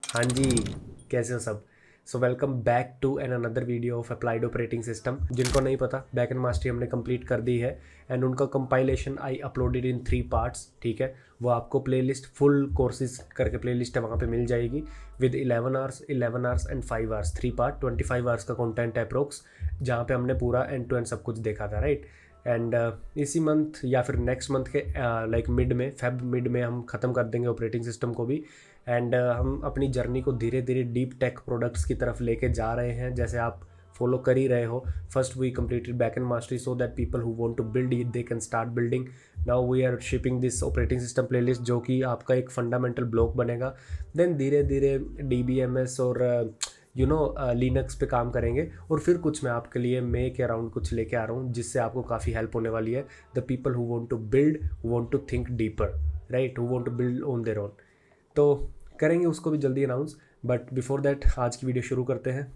हाँ जी, कैसे हो सब। So welcome back to an another video of applied operating system. जिनको नहीं पता, बैक एंड मास्टरी हमने कंप्लीट कर दी है एंड उनका compilation I uploaded in 3 parts. ठीक है, वो आपको प्लेलिस्ट फुल कोर्सेज करके प्लेलिस्ट है वहाँ पे मिल जाएगी with 11 hours 11 hours and 5 hours 3 part 25 hours का कंटेंट है अप्रोक्स, जहाँ पे हमने पूरा एंड टू एंड सब कुछ देखा था, राइट। एंड इसी मंथ या फिर नेक्स्ट मंथ के लाइक मिड में हम ख़त्म कर देंगे ऑपरेटिंग सिस्टम को भी। एंड हम अपनी जर्नी को धीरे धीरे डीप टेक प्रोडक्ट्स की तरफ लेके जा रहे हैं, जैसे आप फॉलो कर ही रहे हो। First we completed back end mastery so that people who want to build it they can start building. Now we are shipping this operating system playlist, जो कि आपका एक फंडामेंटल ब्लॉक बनेगा। देन धीरे धीरे DBMS और लिनक्स पे काम करेंगे, और फिर कुछ मैं आपके लिए मे के अराउंड कुछ लेके आ रहा हूँ जिससे आपको काफ़ी हेल्प होने वाली है। The people who want to build, who want to think deeper, right, who want to build on their own. तो करेंगे उसको भी जल्दी अनाउंस, बट बिफोर दैट आज की वीडियो शुरू करते हैं।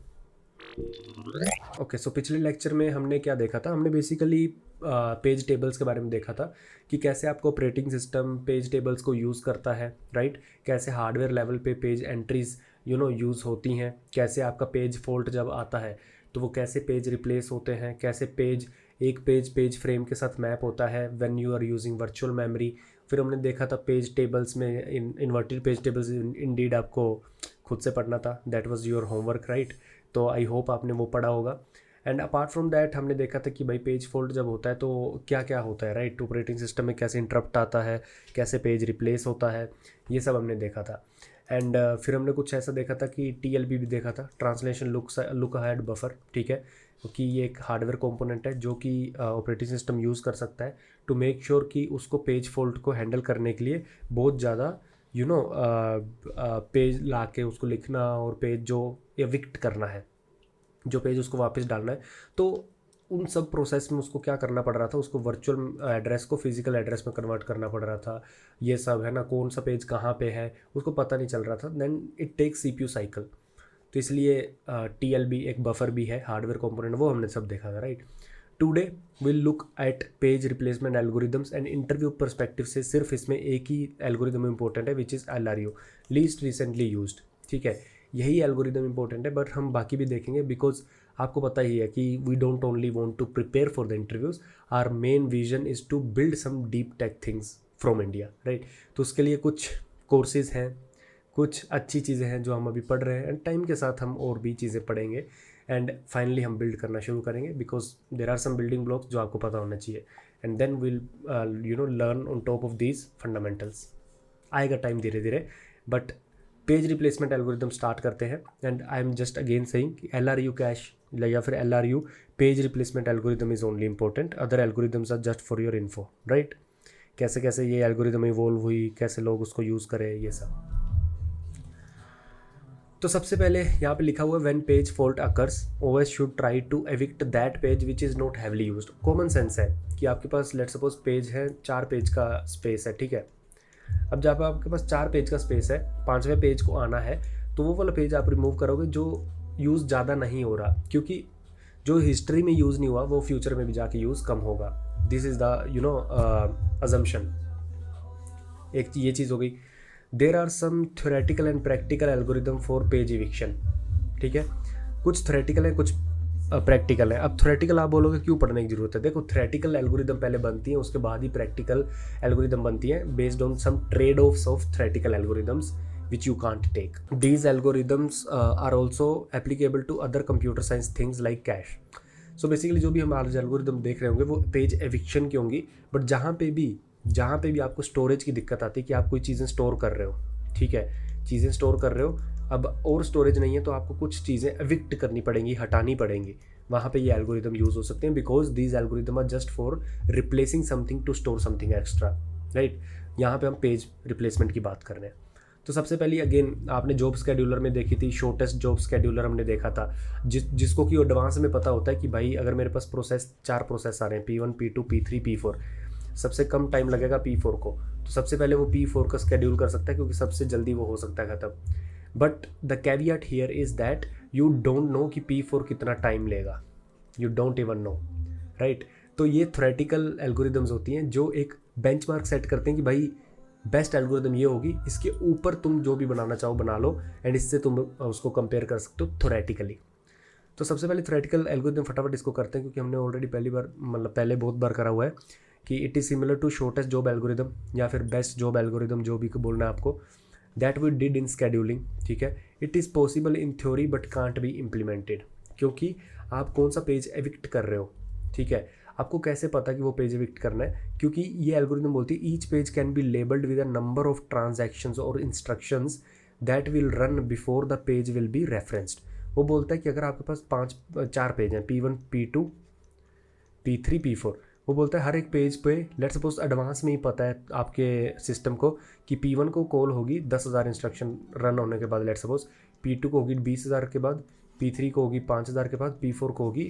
ओके, सो पिछले लेक्चर में हमने क्या देखा था, हमने बेसिकली पेज टेबल्स के बारे में देखा था कि कैसे आपको ऑपरेटिंग सिस्टम पेज टेबल्स को यूज़ करता है, राइट। कैसे हार्डवेयर लेवल पे पेज एंट्रीज यूज़ होती हैं, कैसे आपका पेज फॉल्ट जब आता है तो वो कैसे पेज रिप्लेस होते हैं, कैसे एक पेज फ्रेम के साथ मैप होता है when you are using virtual memory. फिर हमने देखा था पेज टेबल्स में इन्वर्टेड पेज टेबल्स इंडीड आपको खुद से पढ़ना था, that was your homework, right. तो आई होप आपने वो पढ़ा होगा। एंड अपार्ट फ्रॉम दैट हमने देखा था कि भाई पेज फॉल्ट जब होता है तो क्या क्या होता है, राइट। ऑपरेटिंग सिस्टम में कैसे इंटरप्ट आता है, कैसे पेज रिप्लेस होता है, ये सब हमने देखा था। एंड फिर हमने कुछ ऐसा देखा था कि TLB भी देखा था, ट्रांसलेशन लुक अहेड बफर, ठीक है, क्योंकि ये एक हार्डवेयर कंपोनेंट है जो कि ऑपरेटिंग सिस्टम यूज़ कर सकता है टू मेक श्योर कि उसको पेज फॉल्ट को हैंडल करने के लिए बहुत ज़्यादा पेज ला के उसको लिखना, और पेज जो एविक्ट करना है, जो पेज उसको वापस डालना है, तो उन सब प्रोसेस में उसको क्या करना पड़ रहा था, उसको वर्चुअल एड्रेस को फिजिकल एड्रेस में कन्वर्ट करना पड़ रहा था। ये सब है ना, कौन सा पेज कहाँ पे है उसको पता नहीं चल रहा था। Then it takes CPU cycle, तो इसलिए TLB एक बफर भी है, हार्डवेयर कंपोनेंट, वो हमने सब देखा था, right. Today will look at page replacement algorithms and interview perspective से सिर्फ इसमें एक ही एल्गोरिदम इंपॉर्टेंट है, which is LRU, least recently used, ठीक है। यही एल्गोरिदम इंपॉर्टेंट है, बट हम बाकी भी देखेंगे बिकॉज आपको पता ही है कि we don't only want to prepare for the interviews, our main vision is to build some deep tech things from India, right. तो उसके लिए कुछ कोर्सेज हैं, कुछ अच्छी चीज़ें हैं जो हम अभी पढ़ रहे हैं, एंड टाइम के साथ हम और भी चीज़ें पढ़ेंगे, एंड फाइनली हम बिल्ड करना शुरू करेंगे because there are some building blocks जो आपको पता होना चाहिए, and then will learn on top of these fundamentals. आएगा टाइम धीरे धीरे, but page replacement algorithm start करते हैं। And I am just again saying कि LRU कैश या फिर LRU page replacement algorithm is only important, other algorithms are just for your info, right. कैसे कैसे ये एल्गोरिदम इवॉल्व हुई, कैसे लोग उसको यूज़ करें, ये सब। तो सबसे पहले यहाँ पे लिखा हुआ है when page fault occurs OS should try to evict that page which is not heavily used. Common sense है कि आपके पास लेट सपोज पेज है, 4 पेज का स्पेस है, ठीक है। अब जब आपके पास 4 पेज का स्पेस है, 5वें पेज को आना है, तो वो वाला पेज आप रिमूव करोगे जो यूज़ ज़्यादा नहीं हो रहा, क्योंकि जो हिस्ट्री में यूज़ नहीं हुआ वो फ्यूचर में भी जाके यूज़ कम होगा। This is the assumption. एक ये चीज़ हो गई। There are some theoretical and practical algorithm for page eviction, ठीक है। कुछ थ्योरेटिकल है, कुछ प्रैक्टिकल है। अब थ्योरेटिकल आप बोलोगे क्यों पढ़ने की जरूरत है, देखो थ्योरेटिकल एल्गोरिदम पहले बनती है, उसके बाद ही प्रैक्टिकल एल्गोरिदम बनती है based on some trade offs of theoretical algorithms which you can't take. These algorithms are also applicable to other computer science things like cache. So basically जो भी हम आज एल्गोरिदम देख रहे होंगे वो पेज एविक्शन की होंगी, बट जहाँ पे भी आपको स्टोरेज की दिक्कत आती है कि आप कोई चीज़ें स्टोर कर रहे हो, ठीक है, चीज़ें स्टोर कर रहे हो, अब और स्टोरेज नहीं है तो आपको कुछ चीज़ें एविक्ट करनी पड़ेंगी, हटानी पड़ेंगी, वहाँ पे ये एल्गोरिदम यूज़ हो सकते हैं because these algorithm are just for replacing something to store something extra, right. यहाँ पे हम पेज रिप्लेसमेंट की बात कर रहे हैं। तो सबसे पहले अगेन आपने जॉब स्केड्यूलर में देखी थी, शॉर्टेस्ट जॉब स्केड्यूलर हमने देखा था, जिसको कि एडवांस में पता होता है कि भाई अगर मेरे पास 4 प्रोसेस आ रहे हैं, P1 P2 P3 P4, सबसे कम टाइम लगेगा P4 को, तो सबसे पहले वो P4 का स्केड्यूल कर सकता है क्योंकि सबसे जल्दी वो हो सकता है ख़त्म। But the caveat here is that you don't know कि P4 कितना टाइम लेगा, you don't even know, right. तो ये थ्योरेटिकल एल्गोरिदम्स होती हैं जो एक बेंचमार्क सेट करते हैं कि भाई बेस्ट एल्गोरिदम ये होगी, इसके ऊपर तुम जो भी बनाना चाहो बना लो एंड इससे तुम उसको कंपेयर कर सकते हो थ्योरेटिकली। तो सबसे पहले थ्योरेटिकल एल्गोरिदम फटाफट इसको करते हैं, क्योंकि हमने ऑलरेडी पहली बार मतलब पहले बहुत बार करा हुआ है कि it is similar to shortest job algorithm या फिर बेस्ट जॉब एल्गोरिदम, जो भी बोलना है आपको, that we did in scheduling. ठीक है, it is possible in theory but can't be implemented. क्योंकि आप कौन सा पेज एविक्ट कर रहे हो, ठीक है, आपको कैसे पता कि वो पेज एविक्ट करना है, क्योंकि ये एल्गोरिदम बोलती है each page can be labelled with a number of transactions और instructions that will run before the page will be referenced. वो बोलता है कि अगर आपके पास 4 पेज हैं, P1 P2 P3 P4, वो बोलता है हर एक पेज पे लेट सपोज एडवांस में ही पता है आपके सिस्टम को कि P1 को कॉल होगी 10,000 इंस्ट्रक्शन रन होने के बाद, लेट सपोज P2 को होगी 20,000 के बाद, P3 को होगी 5,000 के बाद, P4 को होगी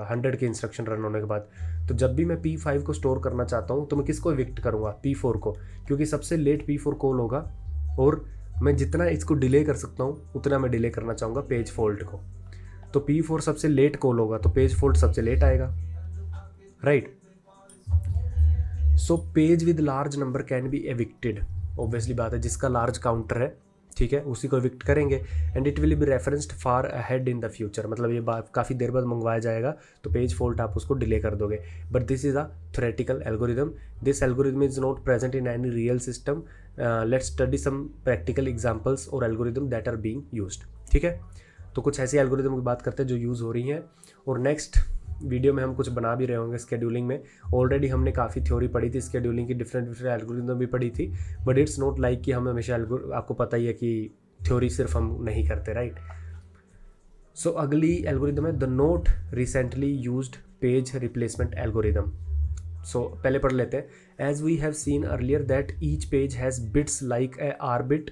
100 के इंस्ट्रक्शन रन होने के बाद। तो जब भी मैं P5 को स्टोर करना चाहता हूँ तो मैं किसको इविक्ट करूँगा, P4 को, क्योंकि सबसे लेट P4 कॉल होगा और मैं जितना इसको डिले कर सकता हूँ उतना मैं डिले करना चाहूँगा पेज फॉल्ट को। तो P4 सबसे लेट कॉल होगा तो पेज फॉल्ट सबसे लेट आएगा, right. So page with large number can be evicted, obviously बात है, जिसका लार्ज काउंटर है, ठीक है, उसी को एविक्ट करेंगे and it will be referenced far ahead in the future. मतलब ये बात काफ़ी देर बाद मंगवाया जाएगा तो पेज फॉल्ट आप उसको डिले कर दोगे। But this is a theoretical algorithm, this algorithm is not present in any real system. Let's study some practical examples और algorithm that are being used. ठीक है, तो कुछ ऐसी एल्गोरिदम की बात करते हैं जो यूज़ हो रही हैं, और नेक्स्ट वीडियो में हम कुछ बना भी रहे होंगे स्केड्यूलिंग में। ऑलरेडी हमने काफ़ी थ्योरी पढ़ी थी स्केड्यूलिंग की, डिफरेंट एल्गोरिदम भी पढ़ी थी, बट इट्स नॉट लाइक कि हम हमेशा आपको पता ही है कि थ्योरी सिर्फ हम नहीं करते, राइट। सो अगली एल्गोरिदम है the not recently used page replacement algorithm. So पहले पढ़ लेते हैं। As we have seen earlier that each page has bits like a R bit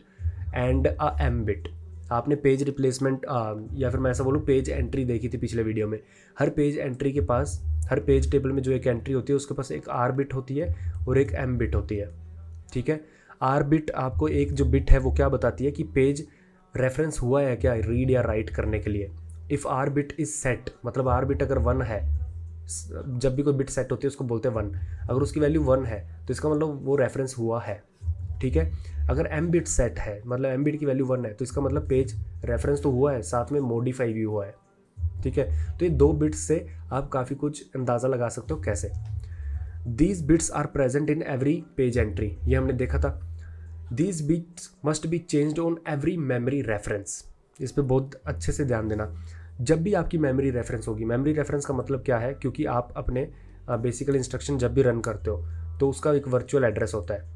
and a M bit. आपने पेज रिप्लेसमेंट या फिर मैं ऐसा बोलूँ पेज एंट्री देखी थी पिछले वीडियो में। हर पेज एंट्री के पास, हर पेज टेबल में जो एक एंट्री होती है उसके पास एक आर बिट होती है और एक एम बिट होती है, ठीक है। आर बिट आपको एक जो बिट है वो क्या बताती है कि पेज रेफरेंस हुआ है क्या रीड या राइट करने के लिए। If R bit is set, मतलब आर बिट अगर 1 है, जब भी कोई बिट सेट होती है उसको बोलते हैं 1, अगर उसकी वैल्यू 1 है तो इसका मतलब वो रेफरेंस हुआ है, ठीक है। अगर एम बिट सेट है, मतलब एम बिट की वैल्यू 1 है, तो इसका मतलब पेज रेफरेंस तो हुआ है, साथ में मॉडिफाई भी हुआ है, ठीक है। तो ये 2 बिट्स से आप काफ़ी कुछ अंदाज़ा लगा सकते हो कैसे। These bits are present in every page entry, ये हमने देखा था। These bits must be changed on every memory reference, इस पर बहुत अच्छे से ध्यान देना। जब भी आपकी मेमोरी रेफरेंस होगी, मेमोरी रेफरेंस का मतलब क्या है, क्योंकि आप अपने बेसिकल इंस्ट्रक्शन जब भी रन करते हो तो उसका एक वर्चुअल एड्रेस होता है।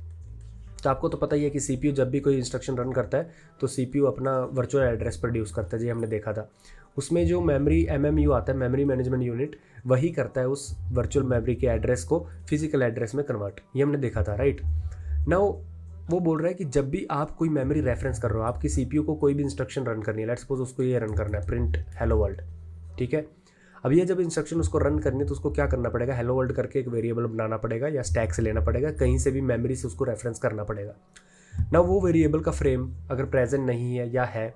तो आपको तो पता ही है कि सीपीयू जब भी कोई इंस्ट्रक्शन रन करता है तो सीपीयू अपना वर्चुअल एड्रेस प्रोड्यूस करता है, जी हमने देखा था। उसमें जो मेमोरी एमएमयू आता है, मेमोरी मैनेजमेंट यूनिट, वही करता है उस वर्चुअल मेमोरी के एड्रेस को फिजिकल एड्रेस में कन्वर्ट, ये हमने देखा था, राइट। नाउ वो बोल रहा है कि जब भी आप कोई मेमोरी रेफरेंस कर रहे हो, आपकी सीपीयू को कोई भी इंस्ट्रक्शन रन करनी है, लेट्स सपोज उसको ये रन करना है प्रिंट हेलो वर्ल्ड, ठीक है। अब ये जब इंस्ट्रक्शन उसको रन करनी है तो उसको क्या करना पड़ेगा, हेलो वर्ल्ड करके एक वेरिएबल बनाना पड़ेगा या स्टैक से लेना पड़ेगा, कहीं से भी मेमोरी से उसको रेफरेंस करना पड़ेगा ना। वो वेरिएबल का फ्रेम अगर प्रेजेंट नहीं है या है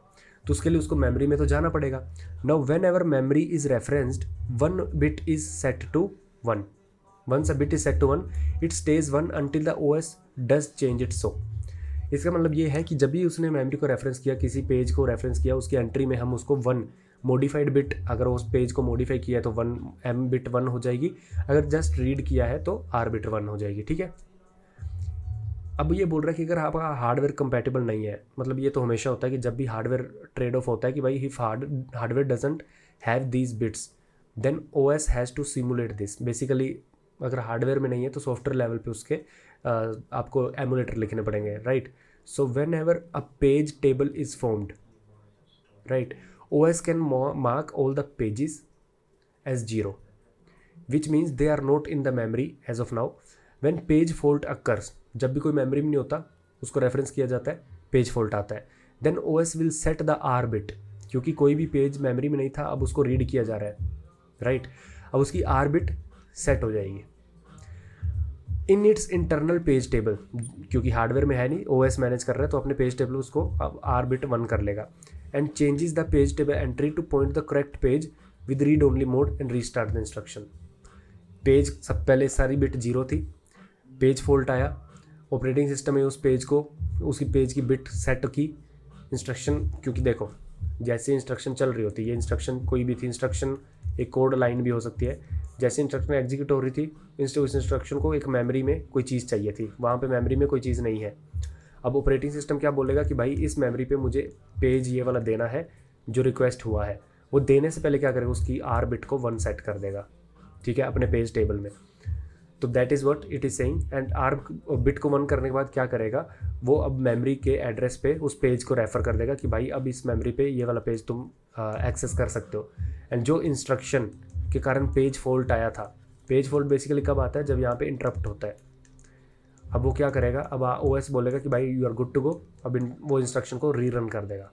तो उसके लिए उसको मेमोरी में तो जाना पड़ेगा। Now whenever memory is referenced 1 bit is set to 1, once a bit is set to 1 it stays 1 until the OS does change it. So इसका मतलब ये है कि जब भी उसने मेमोरी को रेफरेंस किया, किसी पेज को रेफरेंस किया, उसकी एंट्री में हम उसको 1 मॉडिफाइड बिट, अगर उस पेज को मॉडिफाई किया है तो 1 एम बिट 1 हो जाएगी, अगर जस्ट रीड किया है तो आर बिट 1 हो जाएगी, ठीक है। अब ये बोल रहा है कि अगर आपका हार्डवेयर कंपैटिबल नहीं है, मतलब ये तो हमेशा होता है कि जब भी हार्डवेयर ट्रेड ऑफ होता है कि भाई if hardware doesn't have these bits then OS has to simulate this. Basically अगर हार्डवेयर में नहीं है तो सॉफ्टवेयर लेवल पे उसके आपको एमुलेटर लिखने पड़ेंगे, right. So when ever a page table is formed, right, OS can mark all the pages as 0, which means they are not in the memory as of now. When page fault occurs, जब भी कोई memory में नहीं होता उसको reference किया जाता है, पेज फॉल्ट आता है, then OS will set the R bit, क्योंकि कोई भी पेज मेमोरी में नहीं था अब उसको रीड किया जा रहा है, राइट। अब उसकी R bit सेट हो जाएगी in its internal page table, क्योंकि हार्डवेयर में है नहीं, OS मैनेज कर रहा है तो अपने पेज टेबल उसको अब R bit 1 कर लेगा and changes the page table entry to point the correct page with read only mode and restart the instruction. Page सब पहले सारी बिट 0 थी, पेज फॉल्ट आया, ऑपरेटिंग सिस्टम में उस पेज को, उसी पेज की बिट सेट की इंस्ट्रक्शन, क्योंकि देखो जैसे इंस्ट्रक्शन चल रही होती है, ये इंस्ट्रक्शन कोई भी थी, इंस्ट्रक्शन एक कोड लाइन भी हो सकती है, जैसे इंस्ट्रक्शन एग्जीक्यूट हो रही थी उस इंस्ट्रक्शन को एक मेमोरी में कोई चीज़ चाहिए थी, वहाँ पे मेमोरी में कोई चीज़ नहीं है। अब ऑपरेटिंग सिस्टम क्या बोलेगा कि भाई इस मेमोरी पे मुझे पेज ये वाला देना है जो रिक्वेस्ट हुआ है। वो देने से पहले क्या करेगा, उसकी आर बिट को 1 सेट कर देगा, ठीक है, अपने पेज टेबल में। तो that is what it is saying. And R bit को 1 करने के बाद क्या करेगा, वो अब मेमोरी के एड्रेस पे उस पेज को रेफ़र कर देगा कि भाई अब इस मेमोरी पे ये वाला पेज तुम एक्सेस कर सकते हो। एंड जो इंस्ट्रक्शन के कारण पेज फॉल्ट आया था, पेज फॉल्ट बेसिकली कब आता है, जब यहाँ पे इंटरप्ट होता है। अब वो क्या करेगा, अब ओएस बोलेगा कि भाई you are good to go, अब वो इंस्ट्रक्शन को रीरन कर देगा।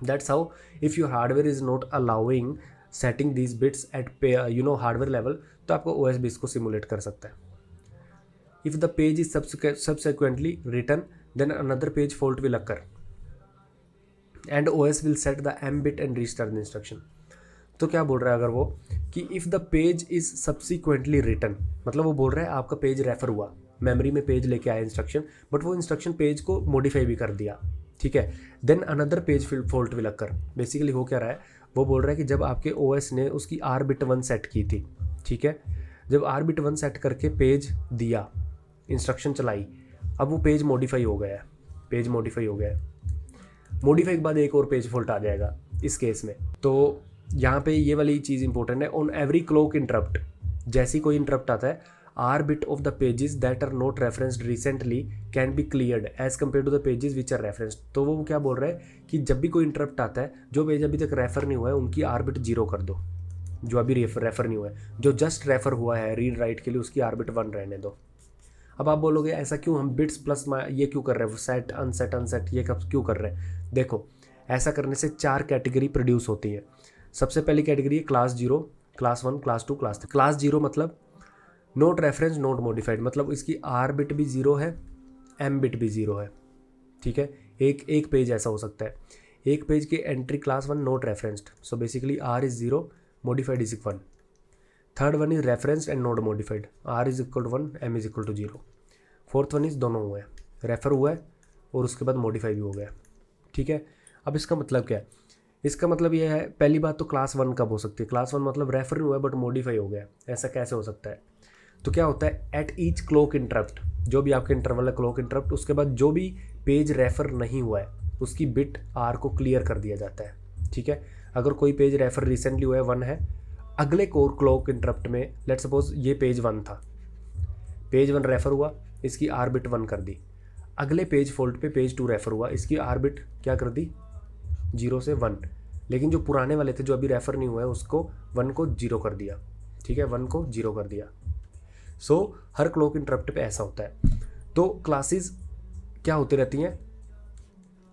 That's how if your hardware is not allowing setting these bits at hardware level, तो आपको ओएस भी इसको सिमुलेट कर सकता है। If the page is subsequently written then another page fault will occur and OS will set the m bit and restart the instruction। तो क्या बोल रहा है अगर वो कि if the page is subsequently written, मतलब वो बोल रहा है आपका पेज रेफर हुआ, मेमोरी में पेज लेके आया इंस्ट्रक्शन, बट वो इंस्ट्रक्शन पेज को मॉडिफाई भी कर दिया, ठीक है, then another page fault will occur. Basically हो क्या रहा है, वो बोल रहा है कि जब आपके ओएस ने उसकी आर बिट 1 सेट की थी, ठीक है, जब आर बिट 1 सेट करके पेज दिया, इंस्ट्रक्शन चलाई, अब वो पेज मॉडिफाई हो गया है, पेज मॉडिफाई हो गया है, मॉडिफाई के बाद एक और पेज फॉल्ट आ जाएगा इस केस में। तो यहाँ पे ये वाली चीज़ इंपॉर्टेंट है, ऑन एवरी क्लॉक इंटरप्ट, जैसे कोई इंटरप्ट आता है, R bit of the pages that are not referenced recently can be cleared as compare to the pages which are referenced. तो वो क्या बोल रहा है कि जब भी कोई इंटरप्ट आता है, जो पेज अभी तक रेफर नहीं हुआ है उनकी आर बिट 0 कर दो, जो अभी रेफर नहीं हुआ है, जो जस्ट रेफर हुआ है रीड राइट के लिए उसकी आर बिट 1 रहने दो। अब आप बोलोगे ऐसा क्यों, हम बिट्स प्लस ये क्यों कर रहे हैं, सेट अनसेट ये कब क्यों कर रहे हैं। देखो ऐसा करने से 4 कैटेगरी प्रोड्यूस होती है। सबसे पहली कैटेगरी है class 0, class 1, class 2, class 3। Class 0 मतलब नोट रेफरेंस नोट मॉडिफाइड, मतलब इसकी आर बिट भी 0 है, एम बिट भी 0 है, ठीक है। एक पेज ऐसा हो सकता है, एक पेज की entry class 1 not referenced, so basically R is 0, modified is 1। Third one is referenced and not modified, R is equal to 1, M is equal to 0। Fourth one is दोनों हुए, रेफर हुआ है और उसके बाद मॉडिफाई भी हो गया, ठीक है। अब इसका मतलब क्या है, इसका मतलब ये है, पहली बात तो क्लास 1 कब हो सकती है, क्लास 1 मतलब रेफर नहीं हुआ है बट मॉडिफाई हो गया, ऐसा कैसे हो सकता है। तो क्या होता है, एट ईच क्लॉक इंटरप्ट, जो भी आपके इंटरवल है क्लॉक इंटरप्ट, उसके बाद जो भी पेज रेफर नहीं हुआ है उसकी बिट आर को क्लियर कर दिया जाता है, ठीक है। अगर कोई पेज रेफर रिसेंटली हुआ है 1 है, अगले कोर क्लॉक इंटरप्ट में लेट्स सपोज ये पेज 1 था, पेज 1 रेफर हुआ, इसकी आर बिट 1 कर दी, अगले पेज फॉल्ट पे पेज 2 रेफर हुआ, इसकी आर बिट क्या कर दी 0 से 1, लेकिन जो पुराने वाले थे जो अभी रेफर नहीं हुआ है उसको 1 को 0 कर दिया, ठीक है, 1 को 0 कर दिया। सो हर क्लॉक इंटरप्ट पे ऐसा होता है। तो क्लासेस क्या होती रहती हैं,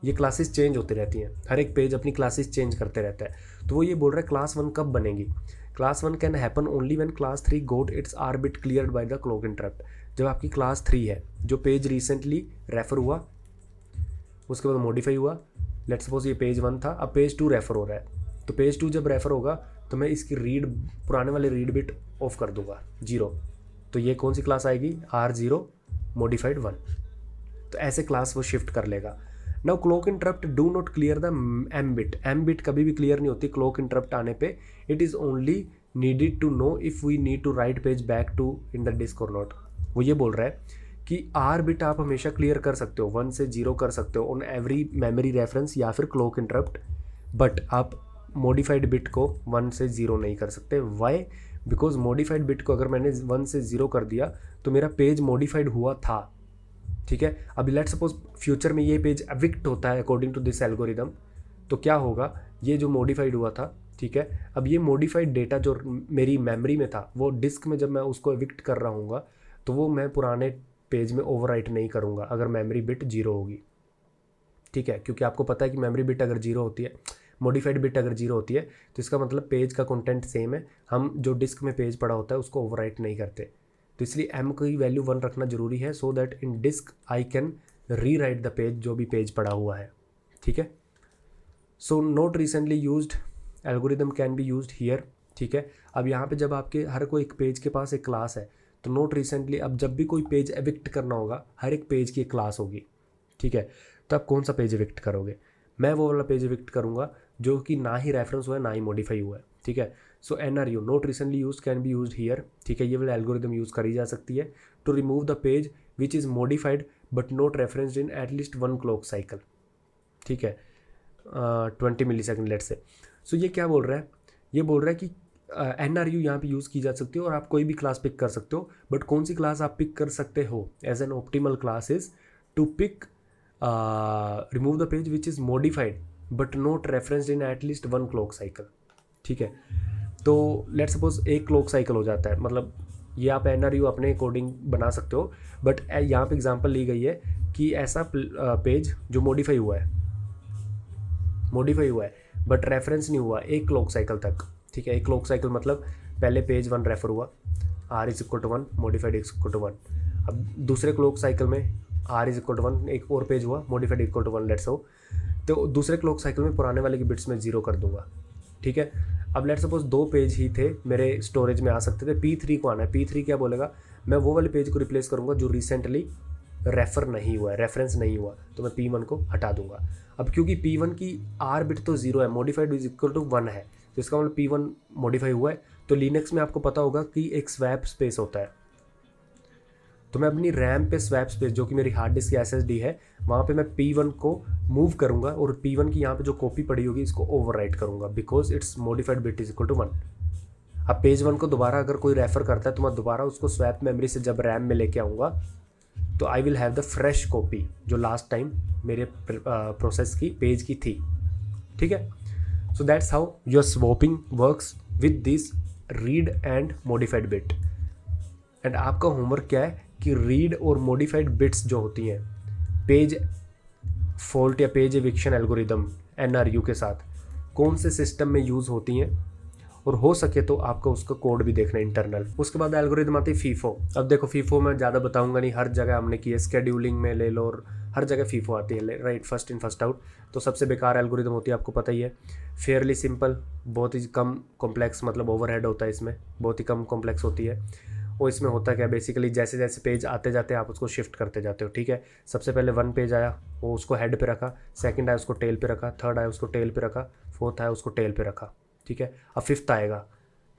ये क्लासेस चेंज होती रहती हैं, हर एक पेज अपनी क्लासेस चेंज करते रहता है। तो वो ये बोल रहा है क्लास 1 कब बनेगी, class 1 can happen only when class 3 got its R bit cleared by the clock interrupt. जब आपकी क्लास 3 है, जो पेज रिसेंटली रेफर हुआ उसके बाद मॉडिफाई हुआ, लेट्स सपोज ये पेज 1 था, अब पेज 2 रेफर हो रहा है, तो पेज 2 जब रेफर होगा तो मैं इसकी पुराने वाले रीड बिट ऑफ कर दूंगा 0, तो ये कौन सी क्लास आएगी, R0 मॉडिफाइड 1। तो ऐसे क्लास वो शिफ्ट कर लेगा। Now clock interrupt do not clear the M bit, M bit कभी भी क्लियर नहीं होती क्लॉक इंटरप्ट आने पे। It is only needed to know if we need to write page back to in the disk और not. वो ये बोल रहा है कि आर बिट आप हमेशा क्लियर कर सकते हो, 1 से 0 कर सकते हो ऑन एवरी मेमोरी रेफरेंस या फिर क्लॉक इंटरप्ट, बट आप मॉडिफाइड बिट को 1 से 0 नहीं कर सकते। वाई, बिकॉज मॉडिफाइड बिट को अगर मैंने 1 से 0 कर दिया तो मेरा पेज मॉडिफाइड हुआ था, ठीक है। अभी लेट्स सपोज फ्यूचर में ये पेज एविक्ट होता है अकॉर्डिंग टू दिस एल्गोरिदम, तो क्या होगा, ये जो मॉडिफाइड हुआ था, ठीक है, अब ये मॉडिफाइड डेटा जो मेरी मेमोरी में था वो डिस्क में जब मैं उसको एविक्ट कर रहा हूँगा तो वो मैं पुराने पेज में ओवरराइट नहीं करूँगा अगर मेमोरी बिट 0 होगी, ठीक है, क्योंकि आपको पता है कि मेमोरी बिट अगर 0 होती है, मॉडिफाइड बिट अगर 0 होती है तो इसका मतलब पेज का कंटेंट सेम है, हम जो डिस्क में पेज पड़ा होता है उसको ओवरराइट नहीं करते। तो इसलिए m की वैल्यू 1 रखना जरूरी है, so that in disk I can rewrite the page जो भी पेज पड़ा हुआ है, ठीक है। So not recently used algorithm can be used here, ठीक है। अब यहाँ पे जब आपके हर कोई एक पेज के पास एक क्लास है तो नोट रिसेंटली, अब जब भी कोई पेज एविक्ट करना होगा, हर एक पेज की एक क्लास होगी, ठीक है। तो आप कौन सा पेज एविक्ट करोगे? मैं वो वाला पेज एविक्ट करूँगा जो कि ना ही रेफरेंस हुआ है ना ही मॉडिफाई हुआ है, ठीक है। सो NRU note recently use can be use here, ठीक है। ये वाला एल्गोरिदम यूज़ करी जा सकती है to remove the page which is modified but not referenced in at least 1 clock cycle, ठीक है, 20 मिली सेकेंड लेट से। सो ये क्या बोल रहा है? ये बोल रहा है कि NRU यहाँ पे यूज़ की जा सकती है और आप कोई भी क्लास पिक कर सकते हो, बट कौन सी क्लास आप पिक कर सकते हो as an optimal class is to pick remove the page which is modified but not referenced in at least 1 clock cycle, ठीक है। तो लेट सपोज 1 क्लॉक साइकिल हो जाता है, मतलब ये आप NRU अपने अकॉर्डिंग बना सकते हो, बट यहाँ पे एग्जांपल ली गई है कि ऐसा पेज जो मॉडिफाई हुआ है बट रेफरेंस नहीं हुआ 1 क्लॉक साइकिल तक, ठीक है। 1 क्लॉक साइकिल मतलब पहले पेज 1 रेफर हुआ, R=1, मॉडिफाइड =1। अब दूसरे क्लॉक साइकिल में R=1, एक और पेज हुआ, मॉडिफाइड =1 लेट्स हो, तो दूसरे क्लॉक साइकिल में पुराने वाले की बिट्स में 0 कर दूंगा, ठीक है। अब लेट सपोज 2 पेज ही थे मेरे स्टोरेज में आ सकते थे, P3 को आना है, P3 क्या बोलेगा, मैं वो वाले पेज को रिप्लेस करूँगा जो रिसेंटली रेफर नहीं हुआ है, रेफरेंस नहीं हुआ, तो मैं P1 को हटा दूंगा। अब क्योंकि P1 की R बिट तो 0 है, मॉडिफाइड =1 है, तो इसका मतलब P1 मॉडिफाई हुआ है। तो लिनक्स में आपको पता होगा कि एक स्वैप स्पेस होता है, तो मैं अपनी रैम पे स्वैप स्पेस जो कि मेरी हार्ड डिस्क की SSD है, वहाँ पे मैं P1 को मूव करूँगा और P1 की यहाँ पे जो कॉपी पड़ी होगी इसको ओवरराइट करूँगा बिकॉज इट्स मॉडिफाइड बिट =1। अब पेज 1 को दोबारा अगर कोई रेफर करता है तो मैं दोबारा उसको स्वैप मेमोरी से जब रैम में लेके आऊँगा तो I will have the fresh copy जो लास्ट टाइम मेरे प्रोसेस की पेज की थी, ठीक है। So that's how your swapping works with this read and modified bit. And आपका होमवर्क क्या है कि रीड और मॉडिफाइड बिट्स जो होती हैं पेज फॉल्ट या पेज एविक्शन एल्गोरिदम NRU के साथ कौन से सिस्टम में यूज़ होती हैं, और हो सके तो आपको उसका कोड भी देखना इंटरनल। उसके बाद एल्गोरिदम आती है FIFO। अब देखो FIFO में ज़्यादा बताऊंगा नहीं, हर जगह हमने की है, स्केड्यूलिंग में ले लो और हर जगह FIFO आती है, right, first in first out. तो सबसे बेकार एल्गोरिदम होती है, आपको पता ही है। फेयरली सिंपल, बहुत ही कम कॉम्प्लेक्स, मतलब ओवरहेड होता है इसमें, बहुत ही कम कॉम्प्लेक्स होती है। और इसमें होता क्या, बेसिकली जैसे जैसे पेज आते जाते आप उसको शिफ्ट करते जाते हो, ठीक है। सबसे पहले 1 पेज आया, वो उसको हेड पे रखा, सेकंड आया उसको टेल पे रखा, थर्ड आया उसको टेल पे रखा, फोर्थ आया उसको टेल पे रखा, ठीक है। अब फिफ्थ आएगा,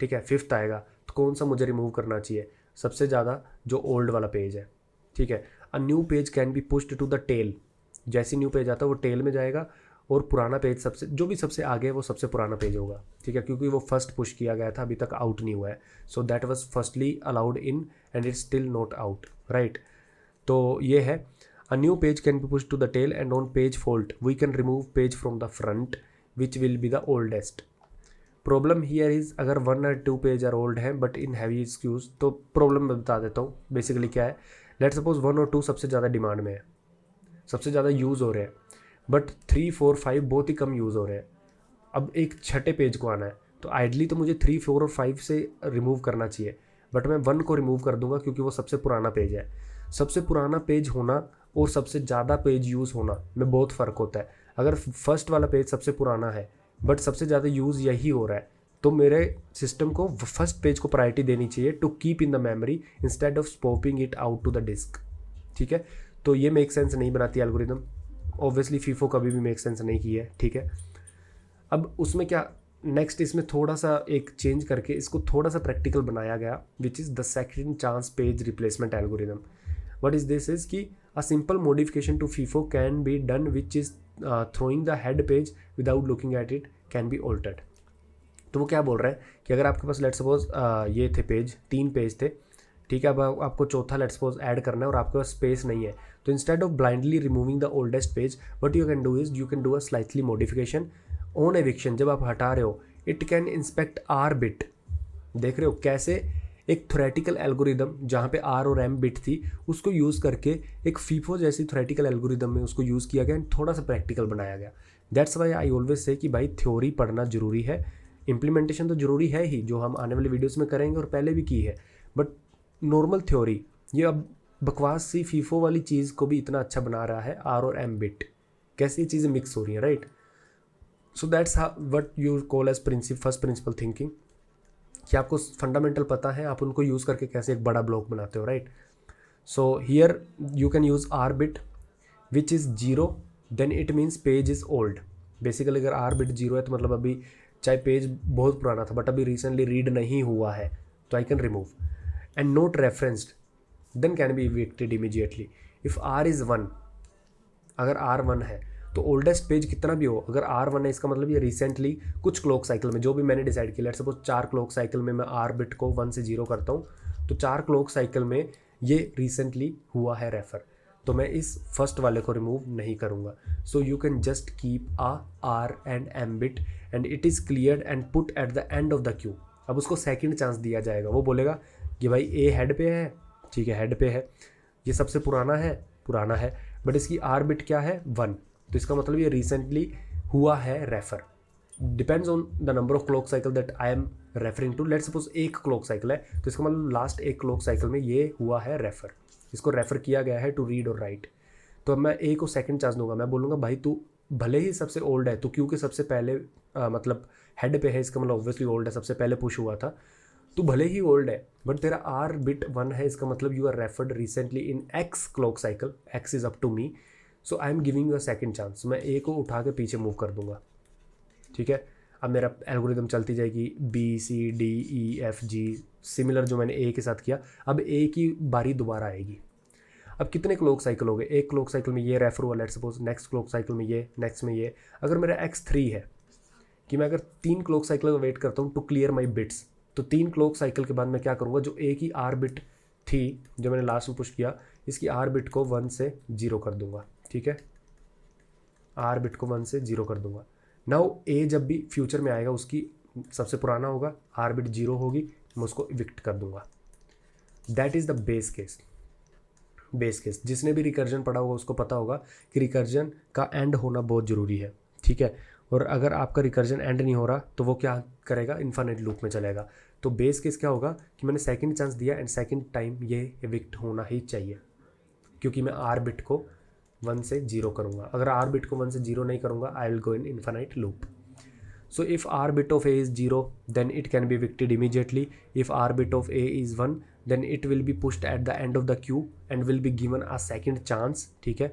ठीक है, फिफ्थ आएगा तो कौन सा मुझे रिमूव करना चाहिए? सबसे ज़्यादा जो ओल्ड वाला पेज है, ठीक है। A new page can be pushed to the tail, जैसे न्यू पेज आता है वो टेल में जाएगा और पुराना पेज सबसे, जो भी सबसे आगे है वो सबसे पुराना पेज होगा, ठीक है, क्योंकि वो फर्स्ट पुश किया गया था, अभी तक आउट नहीं हुआ है। So that was firstly allowed in and it's still not out, right. तो ये है, a new page can be push to the tail and on page fault we can remove page from the front which will be the oldest. Problem here is अगर 1 और 2 page are old है but in heavy skews, तो problem मैं बता देता हूँ basically क्या है। लेट सपोज 1 और 2 सबसे ज़्यादा डिमांड में है, सबसे ज़्यादा यूज़ हो रहे हैं, बट 3, 4, 5 बहुत ही कम यूज़ हो रहे हैं। अब एक छठे पेज को आना है तो आइडली तो मुझे 3, 4 और 5 से रिमूव करना चाहिए, बट मैं 1 को रिमूव कर दूंगा क्योंकि वो सबसे पुराना पेज है। सबसे पुराना पेज होना और सबसे ज़्यादा पेज यूज़ होना में बहुत फ़र्क होता है। अगर फर्स्ट वाला पेज सबसे पुराना है बट सबसे ज़्यादा यूज़ यही हो रहा है, तो मेरे सिस्टम को फर्स्ट पेज को प्रायोरिटी देनी चाहिए to keep in the memory instead of swapping it out to the disk, ठीक है। तो ये मेक सेंस नहीं बनाती एल्गोरिदम, ऑब्वियसली FIFO कभी भी मेक सेंस नहीं की है, ठीक है। अब उसमें क्या नेक्स्ट, इसमें थोड़ा सा एक चेंज करके इसको थोड़ा सा प्रैक्टिकल बनाया गया, which is the second chance page replacement algorithm. What is this is कि a simple modification to FIFO can be done which is throwing the head page without looking at it can be altered. तो वो क्या बोल रहा है कि अगर आपके पास लेट सपोज ये थे पेज, 3 पेज थे, ठीक है। अब आपको चौथा लेट सपोज ऐड करना है और आपके पास स्पेस नहीं है, तो instead of blindly removing the oldest page what you can do is you can do a slightly modification on eviction. जब आप हटा रहे हो it can inspect R bit. देख रहे हो कैसे एक थ्योरेटिकल एल्गोरिदम जहाँ पे R और M बिट थी उसको यूज़ करके एक FIFO जैसी थ्योरेटिकल एल्गोरिदम में उसको यूज़ किया गया एंड थोड़ा सा प्रैक्टिकल बनाया गया। That's why I always say कि भाई थ्योरी पढ़ना जरूरी है, इम्प्लीमेंटेशन तो जरूरी है ही, जो हम आने वाले वीडियोस में करेंगे और पहले भी की है, बट नॉर्मल थ्योरी ये अब बकवास सी FIFO वाली चीज़ को भी इतना अच्छा बना रहा है R और M बिट, कैसी ये चीज़ें मिक्स हो रही हैं, right. So that's what you call as first principle thinking, कि आपको फंडामेंटल पता है, आप उनको यूज़ करके कैसे एक बड़ा ब्लॉक बनाते हो, right. So here you can use R bit which is 0, then it means page is old. Basically अगर आर बिट 0 है तो मतलब अभी चाहे पेज बहुत पुराना था बट अभी रिसेंटली रीड नहीं हुआ है, तो I can remove. And not referenced then can be evicted immediately. If R is 1, अगर आर 1 है तो ओल्डेस्ट पेज कितना भी हो, अगर आर 1 है इसका मतलब ये रिसेंटली कुछ क्लॉक साइकिल में जो भी मैंने डिसाइड किया, लेट्स सपोज 4 क्लॉक साइकिल में मैं आर बिट को 1 से 0 करता हूँ, तो 4 क्लॉक साइकिल में ये रिसेंटली हुआ है रेफर, तो मैं इस फर्स्ट वाले को रिमूव नहीं करूँगा। So you can just keep a R and M bit and it is cleared and put at the end of the queue. अब उसको सेकंड चांस दिया जाएगा, वो बोलेगा कि भाई ए हेड पे है, ठीक है हेड पे है, ये सबसे पुराना है बट इसकी आर बिट क्या है 1, तो इसका मतलब ये रिसेंटली हुआ है refer. Depends on the number of clock cycle that I am referring to. Let's suppose एक क्लॉक साइकिल है तो इसका मतलब लास्ट एक क्लॉक साइकिल में ये हुआ है रेफर, इसको रेफर किया गया है टू रीड और राइट। तो अब मैं ए को सेकंड चांस दूंगा, मैं बोलूँगा भाई तू भले ही सबसे ओल्ड है, तो क्योंकि सबसे पहले मतलब हेड पे है, इसका मतलब ऑब्वियसली ओल्ड है, सबसे पहले पुश हुआ था, तो भले ही ओल्ड है बट तेरा आर बिट 1 है, इसका मतलब you are referred recently in X clock cycle, X is up to me, so I am giving you a second chance. मैं ए को उठा के पीछे मूव कर दूंगा, ठीक है। अब मेरा एल्गोरिदम चलती जाएगी B C D E F G, similar जो मैंने ए के साथ किया, अब ए की बारी दोबारा आएगी। अब कितने क्लॉक साइकिल हो गए, एक क्लॉक साइकिल में ये रेफर हुआ, let's suppose next clock cycle में ये, नेक्स्ट में ये। अगर मेरा x3 है कि मैं अगर 3 क्लॉक साइकिल का वेट करता हूँ टू क्लियर माई बिट्स, तो 3 क्लॉक साइकिल के बाद मैं क्या करूँगा, जो ए की आर बिट थी जो मैंने लास्ट में पुश किया, इसकी आर बिट को 1 से 0 कर दूंगा, ठीक है, आर बिट को 1 से 0 कर दूंगा। नाउ ए जब भी फ्यूचर में आएगा उसकी सबसे पुराना होगा, आर बिट 0 होगी, मैं उसको इविक्ट कर दूंगा। That is the base case. जिसने भी रिकर्जन पढ़ा होगा उसको पता होगा कि रिकर्जन का एंड होना बहुत ज़रूरी है, ठीक है। और अगर आपका रिकर्जन एंड नहीं हो रहा तो वो क्या करेगा, इन्फिनिट लूप में चलेगा। तो बेस केस क्या होगा कि मैंने सेकंड चांस दिया एंड सेकंड टाइम ये इविक्ट होना ही चाहिए, क्योंकि मैं आर बिट को 1 से 0 करूँगा। अगर आर बिट को 1 से 0 नहीं करूँगा, I will go in infinite loop. So if r bit of a is 0, then it can be evicted immediately. If r bit of a is 1, then it will be pushed at the end of the queue and will be given a second chance, ठीक है।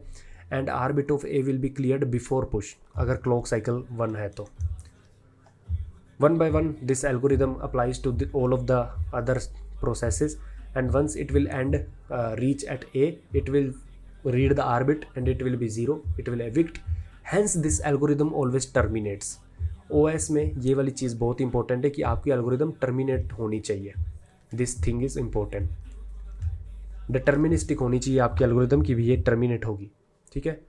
And r bit of a will be cleared before push, अगर clock cycle 1 है तो। One by one, this algorithm applies to all of the other processes, and once it will reach at a, it will read the r bit and it will be 0, it will evict. Hence this algorithm always terminates. OS में ये वाली चीज़ बहुत important है कि आपकी algorithm terminate होनी चाहिए, this thing is important. Deterministic होनी चाहिए आपकी एल्गोरिदम की भी ये टर्मिनेट होगी, ठीक है।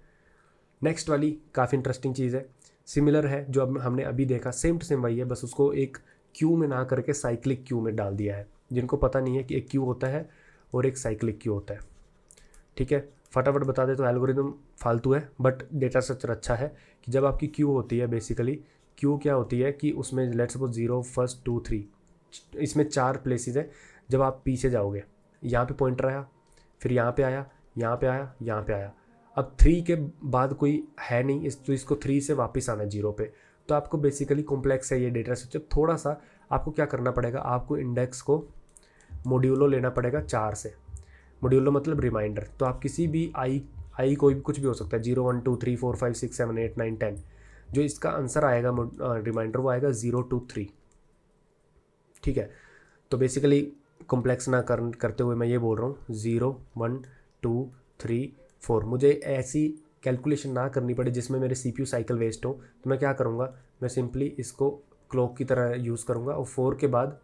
नेक्स्ट वाली काफ़ी इंटरेस्टिंग चीज़ है, सिमिलर है जो अब हमने अभी देखा, सेम टू सेम वही है, बस उसको एक क्यू में ना करके साइक्लिक क्यू में डाल दिया है। जिनको पता नहीं है कि एक क्यू होता है और एक साइक्लिक क्यू होता है, ठीक है, फटाफट बता दे। तो एल्गोरिदम फालतू है बट डेटा स्ट्रक्चर अच्छा है कि जब आपकी क्यू होती है, बेसिकली क्यू क्या होती है कि उसमें लेट्स सपोज 0 1 2 3, इसमें 4 प्लेसेस है। जब आप पीछे जाओगे, यहाँ पे पॉइंटर आया, फिर यहाँ पे आया, यहाँ पे आया, यहाँ पे आया, अब 3 के बाद कोई है नहीं, तो इसको 3 से वापस आना 0 पे। तो आपको बेसिकली कॉम्प्लेक्स है ये डेटा स्ट्रक्चर, थोड़ा सा आपको क्या करना पड़ेगा, आपको इंडेक्स को मॉड्यूलो लेना पड़ेगा 4 से। मॉड्यूलो मतलब रिमाइंडर, तो आप किसी भी आई कोई भी कुछ भी हो सकता है, 0 1 2 3 4 5 6 7 8 9 10, जो इसका आंसर आएगा रिमाइंडर वो आएगा 0 2 3, ठीक है। तो बेसिकली कॉम्प्लेक्स ना करते हुए मैं ये बोल रहा हूँ 0 1 2 3 4, मुझे ऐसी कैलकुलेशन ना करनी पड़े जिसमें मेरे CPU साइकिल वेस्ट हो। तो मैं क्या करूँगा, मैं सिंपली इसको क्लॉक की तरह यूज़ करूँगा और 4 के बाद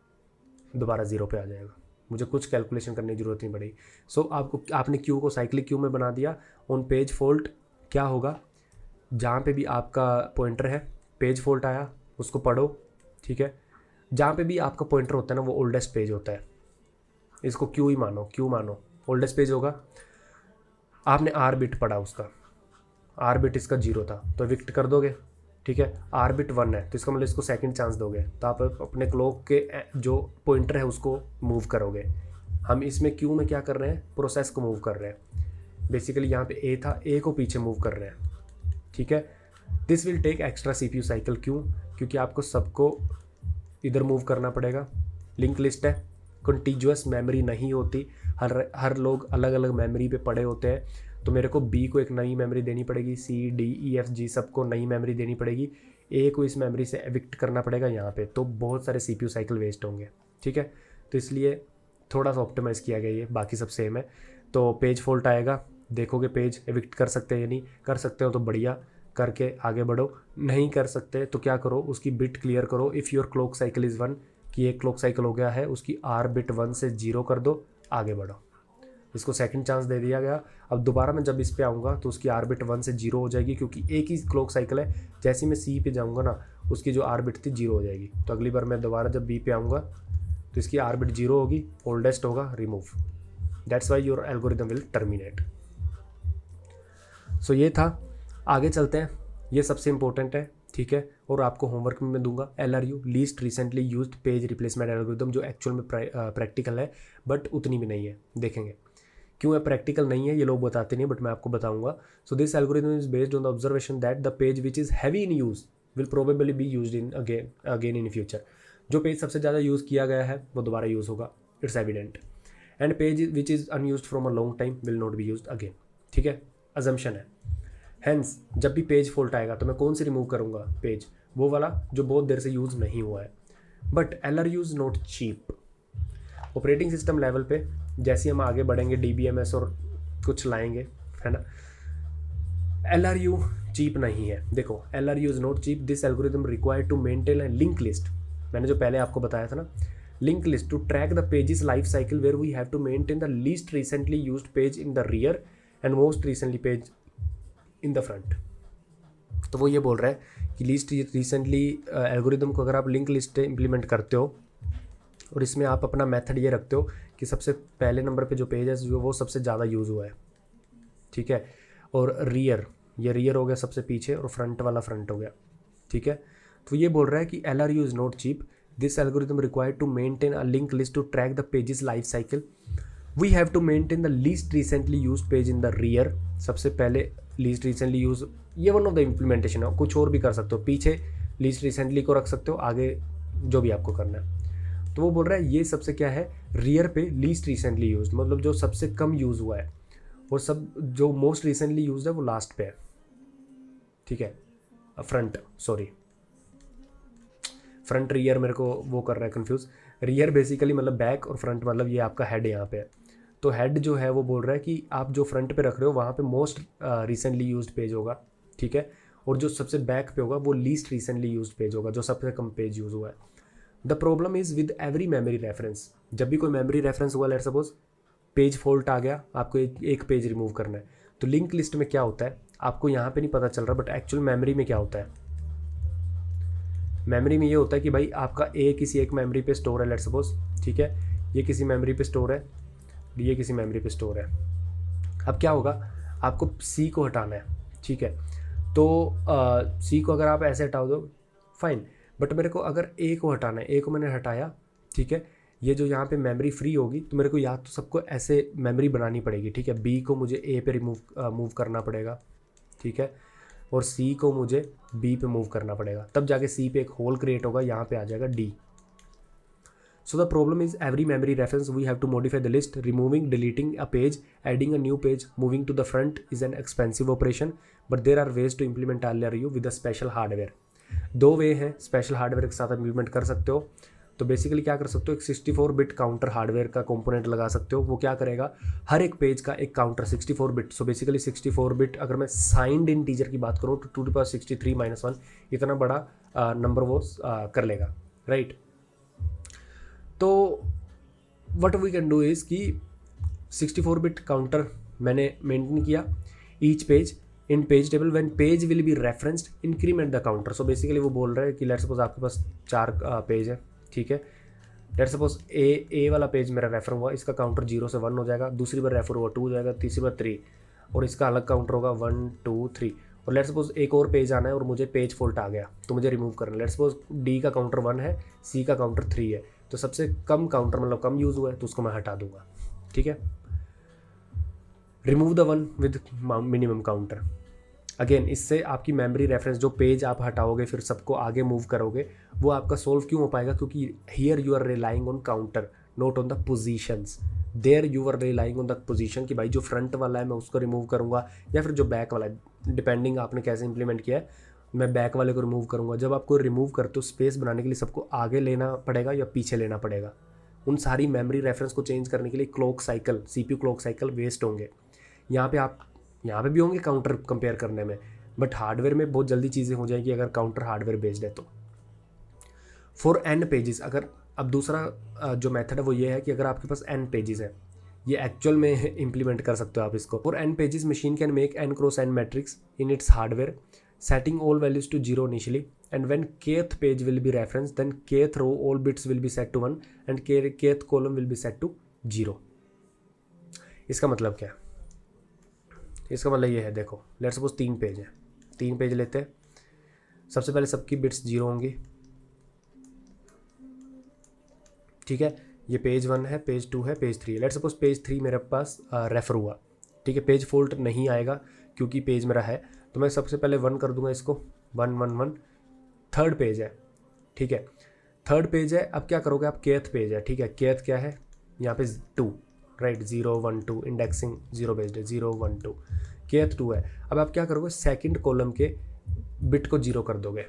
दोबारा 0 पे आ जाएगा, मुझे कुछ कैलकुलेशन करने की ज़रूरत नहीं पड़ेगी। सो आपने क्यू को साइक्लिक क्यू में बना दिया। ऑन पेज फॉल्ट क्या होगा, जहाँ पे भी आपका पॉइंटर है, पेज फॉल्ट आया उसको पढ़ो, ठीक है। जहाँ पे भी आपका पॉइंटर होता है ना वो ओल्डेस्ट पेज होता है, इसको क्यू ही मानो, क्यू मानो, ओल्डेस्ट पेज होगा। आपने आर बिट पढ़ा, उसका आर बिट इसका 0 था तो विक्ट कर दोगे, ठीक है। आर बिट 1 है तो इसका मतलब इसको सेकंड चांस दोगे, तो आप अपने क्लॉक के जो पॉइंटर है उसको मूव करोगे। हम इसमें क्यू में क्या कर रहे हैं, प्रोसेस को मूव कर रहे हैं। बेसिकली यहाँ पे ए था, ए को पीछे मूव कर रहे हैं, ठीक है। This will take extra CPU cycle, क्यों, क्योंकि आपको सबको इधर मूव करना पड़ेगा, लिंक लिस्ट है, कंटीन्यूअस मेमोरी नहीं होती, हर लोग अलग अलग मेमोरी पे पड़े होते हैं, तो मेरे को बी को एक नई मेमोरी देनी पड़ेगी, सी डी ई एफ जी सबको नई मेमोरी देनी पड़ेगी, ए को इस मेमोरी से एविक्ट करना पड़ेगा यहाँ पे, तो बहुत सारे CPU साइकिल वेस्ट होंगे, ठीक है। तो इसलिए थोड़ा सा ऑप्टिमाइज़ किया गया ये, बाकी सब सेम है। तो पेज फॉल्ट आएगा, देखोगे पेज एविक्ट कर सकते हैं या नहीं, कर सकते हो तो बढ़िया, करके आगे बढ़ो, नहीं कर सकते तो क्या करो, उसकी बिट क्लियर करो। If your clock cycle is 1, कि एक क्लॉक साइकिल हो गया है, उसकी आर बिट 1 से 0 कर दो, आगे बढ़ो। इसको सेकंड चांस दे दिया गया। अब दोबारा मैं जब इस पे आऊँगा तो उसकी आर बिट 1 से 0 हो जाएगी, क्योंकि एक ही क्लॉक साइकिल है। जैसे ही मैं सी पे जाऊँगा ना, उसकी जो आर बिट थी 0 हो जाएगी। तो अगली बार मैं दोबारा जब बी पे आऊँगा तो इसकी आर बिट 0 होगी, ओल्डेस्ट होगा, remove. That's why your algorithm will terminate. So ये था, आगे चलते हैं, ये सबसे इंपॉर्टेंट है, ठीक है। और आपको होमवर्क में मैं दूंगा LRU, least recently used page replacement algorithm, जो एक्चुअल में प्रैक्टिकल है बट उतनी भी नहीं है। देखेंगे क्यों है प्रैक्टिकल नहीं है, ये लोग बताते नहीं, बट मैं आपको बताऊंगा। So this algorithm is based on the observation that the page which is heavy in use will probably be used in again in future. जो पेज सबसे ज़्यादा यूज़ किया गया है वो दोबारा यूज़ होगा, it's evident. And page which is unused from a long time will not be used again, ठीक है, अजम्पशन है। हैंस जब भी पेज फॉल्ट आएगा तो मैं कौन सी रिमूव करूँगा, पेज वो वाला जो बहुत देर से यूज़ नहीं हुआ है। But LRU is not cheap. Operating system level पे जैसे हम आगे बढ़ेंगे DBMS और कुछ लाएंगे, है ना, LRU चीप नहीं है। देखो LRU is not cheap, this algorithm required to maintain a link list. मैंने जो पहले आपको बताया था ना, link list to track the pages life cycle where we have to maintain the least recently used page in the rear end most recently page in the front. तो वो ये बोल रहा है कि लीस्ट रिसेंटली एल्गोरिदम को अगर आप लिंक लिस्ट इंप्लीमेंट करते हो और इसमें आप अपना मेथड ये रखते हो कि सबसे पहले नंबर पे जो पेज है जो वो सबसे ज़्यादा यूज़ हुआ है, ठीक है, और रियर, ये रियर हो गया सबसे पीछे, और फ्रंट वाला फ्रंट हो गया, ठीक है। तो ये बोल रहा है कि LRU is not cheap, this algorithm required to maintain a link list to track the pages life cycle, we have to maintain the least recently use page in the rear. सबसे पहले लीस्ट रिसेंटली यूज, ये one of the implementation है, कुछ और भी कर सकते हो, पीछे लीस्ट रिसेंटली को रख सकते हो, आगे जो भी आपको करना है। तो वो बोल रहा है ये सबसे क्या है, रियर पे लीस्ट रिसेंटली यूज, मतलब जो सबसे कम यूज़ हुआ है, और सब जो मोस्ट रिसेंटली यूज है वो लास्ट पे है, ठीक है। फ्रंट, सॉरी फ्रंट रियर मेरे को वो कर रहा है कंफ्यूज। रियर बेसिकली मतलब बैक, और फ्रंट मतलब ये आपका हेड यहाँ पे है। तो हेड जो है वो बोल रहा है कि आप जो फ्रंट पे रख रहे हो वहाँ पे मोस्ट रिसेंटली यूज्ड पेज होगा, ठीक है, और जो सबसे बैक पे होगा वो लीस्ट रिसेंटली यूज्ड पेज होगा, जो सबसे कम पेज यूज़ हुआ है। The problem is with every memory reference, जब भी कोई मेमोरी रेफरेंस हुआ, लेट सपोज पेज फॉल्ट आ गया, आपको एक पेज रिमूव करना है, तो लिंक लिस्ट में क्या होता है आपको यहाँ पे नहीं पता चल रहा, बट एक्चुअल मेमोरी में क्या होता है, मेमोरी में ये होता है कि भाई आपका ए किसी एक मेमोरी पे स्टोर है, लेट सपोज, ठीक है, ये किसी मेमोरी पे स्टोर है, ये किसी मेमोरी पे स्टोर है। अब क्या होगा, आपको सी को हटाना है, ठीक है, तो सी को अगर आप ऐसे हटा दो फाइन, बट मेरे को अगर ए को हटाना है, ए को मैंने हटाया, ठीक है, ये जो यहाँ पे मेमोरी फ्री होगी, तो मेरे को या तो सबको ऐसे मेमोरी बनानी पड़ेगी, ठीक है, बी को मुझे ए पे मूव करना पड़ेगा, ठीक है, और सी को मुझे बी पे मूव करना पड़ेगा, तब जाके सी पे एक होल क्रिएट होगा, यहाँ पे आ जाएगा D. So the problem is every memory reference we have to modify the list, removing, deleting a page, adding a new page, moving to the front is an expensive operation, but there are ways to implement LRU with a special hardware. दो वे हैं special hardware के साथ implement कर सकते हो। तो basically क्या कर सकते हो, एक 64 बिट काउंटर हार्डवेयर का कंपोनेंट लगा सकते हो। वो क्या करेगा, हर एक पेज का एक counter 64 bit, so basically 64 bit, अगर मैं साइंड इंटीजर की बात करूँ तो 2^63-1 इतना बड़ा नंबर वो कर लेगा, राइट। तो what we can do is कि 64 बिट काउंटर मैंने मेंटेन किया, each page in page table when page will be referenced increment the counter. So basically वो बोल रहा है कि लेट सपोज आपके पास 4 पेज है, ठीक है, लेट सपोज ए वाला पेज मेरा रेफर हुआ, इसका काउंटर 0 से 1 हो जाएगा, दूसरी बार रेफर हुआ 2 हो जाएगा, तीसरी बार 3, और इसका अलग काउंटर होगा 1 2 3। और लेट सपोज एक और पेज आना है और मुझे पेज फॉल्ट आ गया तो मुझे रिमूव करना है। लेट सपोज डी का काउंटर 1 है, सी का काउंटर 3 है, तो सबसे कम काउंटर मतलब कम यूज़ हुआ है तो उसको मैं हटा दूंगा, ठीक है। Remove the one with minimum counter. Again इससे आपकी मेमोरी रेफरेंस, जो पेज आप हटाओगे फिर सबको आगे मूव करोगे, वो आपका सोल्व क्यों हो पाएगा, क्योंकि here you are relying on counter not on the positions. There you are relying on the position कि भाई जो फ्रंट वाला है मैं उसको रिमूव करूँगा या फिर जो बैक वाला है, डिपेंडिंग आपने कैसे इंप्लीमेंट किया है, मैं बैक वाले को रिमूव करूँगा। जब आपको रिमूव करते हो स्पेस बनाने के लिए सबको आगे लेना पड़ेगा या पीछे लेना पड़ेगा। उन सारी मेमोरी रेफरेंस को चेंज करने के लिए clock cycle, CPU clock cycle waste होंगे। यहाँ पे भी होंगे काउंटर कंपेयर करने में, बट हार्डवेयर में बहुत जल्दी चीज़ें हो जाएंगी अगर काउंटर हार्डवेयर बेस्ड है तो। फॉर n पेजेस, अगर अब दूसरा जो मेथड है वो ये है कि अगर आपके पास n पेजेस है, ये एक्चुअल में इम्प्लीमेंट कर सकते हो आप इसको। For n pages machine can make n cross n matrix in its hardware setting all values to 0 initially, and when kth page will be referenced then kth row all bits will be set to 1 and kth column will be set to 0। इसका मतलब क्या है? इसका मतलब ये है, देखो let's suppose 3 page है, 3 पेज लेते हैं। सबसे पहले सबकी बिट्स 0 होंगी, ठीक है। ये पेज 1 है, पेज 2 है, पेज 3 है। लेट्स सपोज पेज 3 मेरे पास रेफर हुआ, ठीक है। पेज फॉल्ट नहीं आएगा क्योंकि पेज मेरा है, तो मैं सबसे पहले 1 कर दूंगा इसको, 1 1 1। थर्ड पेज है, ठीक है, थर्ड पेज है। अब क्या करोगे आप, केथ पेज है, ठीक है। केथ क्या है यहाँ पे 2, राइट, 0 1 2, इंडेक्सिंग 0 बेस्ड है, 0 1 2, केथ 2 है। अब आप क्या करोगे, सेकंड कॉलम के बिट को 0 कर दोगे,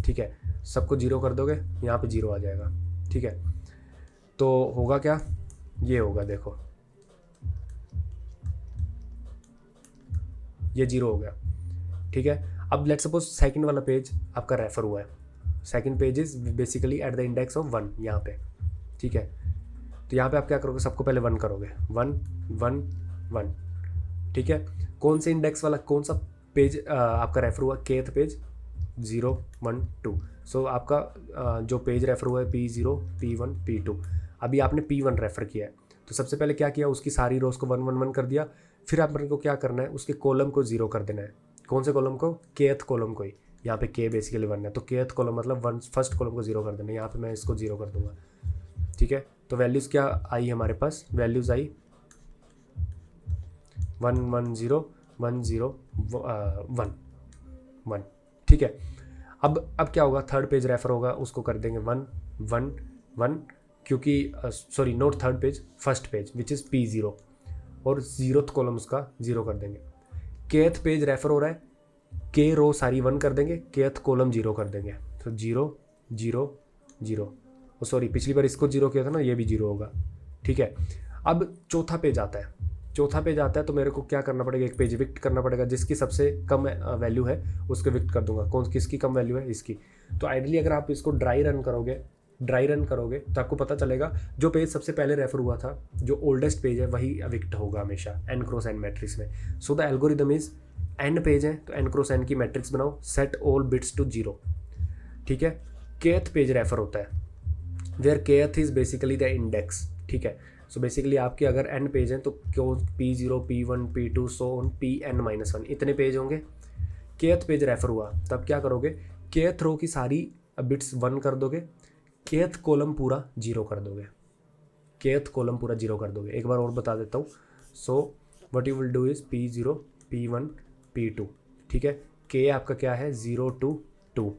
ठीक है। सबको 0 कर दोगे, यहाँ पे 0 आ जाएगा, ठीक है। तो होगा क्या, ये होगा, देखो ये 0 हो गया, ठीक है। अब लेट्स सपोज सेकंड वाला पेज आपका रेफर हुआ है, second page is basically at the index of 1 यहाँ पे, ठीक है। तो यहाँ पे आप क्या करोगे, सबको पहले 1 करोगे, 1 1 1, ठीक है। कौन से इंडेक्स वाला, कौन सा पेज आपका रेफर हुआ, केथ पेज 0 1 2। सो आपका जो पेज रेफर हुआ है P0 P1 P2। अभी आपने P1 रेफर किया है, तो सबसे पहले क्या किया, उसकी सारी रोज को 1 1 1 कर दिया। फिर आपने को क्या करना है, उसके कॉलम को 0 कर देना है। कौन से कॉलम को, केथ कॉलम को ही। यहाँ पे के बेसिकली 1 है, तो केथ कॉलम मतलब 1, फर्स्ट कॉलम को 0 कर देना है। यहाँ पे मैं इसको 0 कर दूंगा, ठीक है। तो वैल्यूज़ क्या आई हमारे पास, वैल्यूज़ आई 1 1 0 1 0 1 1, ठीक है। अब क्या होगा, थर्ड पेज रेफर होगा, उसको कर देंगे 1 1 1, क्योंकि sorry note third page, first page which is P0, और 0th कॉलम उसका 0 कर देंगे। केथ पेज रेफर हो रहा है, के रो सारी 1 कर देंगे, केथ कॉलम 0 कर देंगे, तो 0 0 0। सॉरी पिछली बार इसको 0 किया था ना, ये भी 0 होगा, ठीक है। अब चौथा पेज आता है, चौथा पेज आता है तो मेरे को क्या करना पड़ेगा, एक पेज विक्ट करना पड़ेगा, जिसकी सबसे कम वैल्यू है उसको विक्ट कर दूंगा। कौन किसकी कम वैल्यू है, इसकी। तो आइडियली अगर आप इसको ड्राई रन करोगे तो आपको पता चलेगा जो पेज सबसे पहले रेफर हुआ था, जो ओल्डेस्ट पेज है वही विक्ट होगा हमेशा n क्रॉस n मैट्रिक्स में। So the algorithm is, n page है तो n क्रॉस n की मैट्रिक्स बनाओ, सेट ऑल बिट्स टू 0, ठीक है। केथ पेज रेफर होता है, where kth is basically the index, ठीक है। सो बेसिकली आपके अगर n पेज हैं तो क्यों P0 P1 P2 so on Pn-1 इतने पेज होंगे। केथ पेज रेफर हुआ तब क्या करोगे, केथ रो की सारी बिट्स 1 कर दोगे, केथ कॉलम पूरा 0 कर दोगे, केथ कॉलम पूरा 0 कर दोगे। एक बार और बता देता हूँ। So what you will do is P0 P1 P2, ठीक है। के आपका क्या है 0 2 2,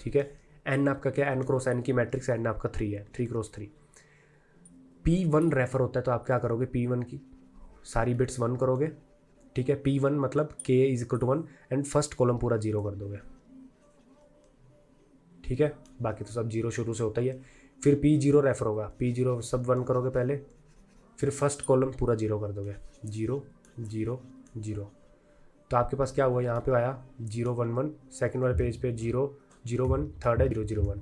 ठीक है। n आपका क्या है, n क्रॉस n की मैट्रिक्स n आपका 3 है, 3 क्रॉस 3। P1 रेफर होता है तो आप क्या करोगे, P1 की सारी बिट्स 1 करोगे, ठीक है। P1 मतलब k is equal to 1 and first column पूरा 0 कर दोगे, ठीक है। बाकी तो सब 0 शुरू से होता ही है। फिर P0 रेफर होगा, P0 सब 1 करोगे पहले, फिर फर्स्ट कॉलम पूरा 0 कर दोगे, 0 0 0। तो आपके पास क्या हुआ, यहाँ पे आया 0 1 1, सेकंड वाले पेज पे 0 0 1, थर्ड है 0 0 1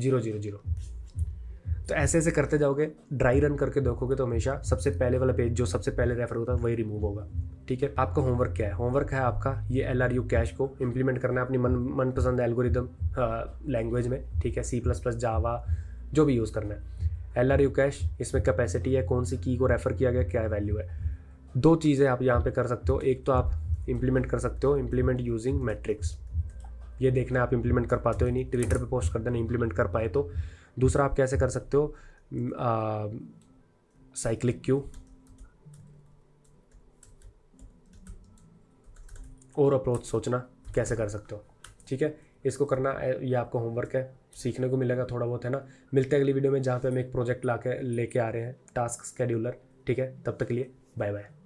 0 0 0। तो ऐसे ऐसे करते जाओगे, ड्राई रन करके देखोगे तो हमेशा सबसे पहले वाला पेज जो सबसे पहले रेफर होता है वही रिमूव होगा, ठीक है। आपका होमवर्क क्या है, होमवर्क है आपका ये LRU कैश को इम्प्लीमेंट करना है अपनी मनपसंद एल्गोरिदम लैंग्वेज में, ठीक है। C++, जावा, जो भी यूज़ करना है। LRU कैश, इसमें कैपेसिटी है, कौन सी की को रेफ़र किया गया, क्या वैल्यू है। 2 चीज़ें आप यहाँ पे कर सकते हो, एक तो आप इम्प्लीमेंट कर सकते हो इम्प्लीमेंट यूजिंग मैट्रिक्स, ये देखना है आप इम्प्लीमेंट कर पाते हो नहीं, ट्विटर पे पोस्ट कर देना इम्प्लीमेंट कर पाए तो। दूसरा आप कैसे कर सकते हो, साइक्लिक क्यू, और अप्रोच सोचना कैसे कर सकते हो। ठीक है, इसको करना ये आपका होमवर्क है, सीखने को मिलेगा थोड़ा बहुत, है ना। मिलते हैं अगली वीडियो में जहाँ पे हम एक प्रोजेक्ट लेके आ रहे हैं, टास्क शेड्यूलर। ठीक है, तब तक के लिए बाय बाय।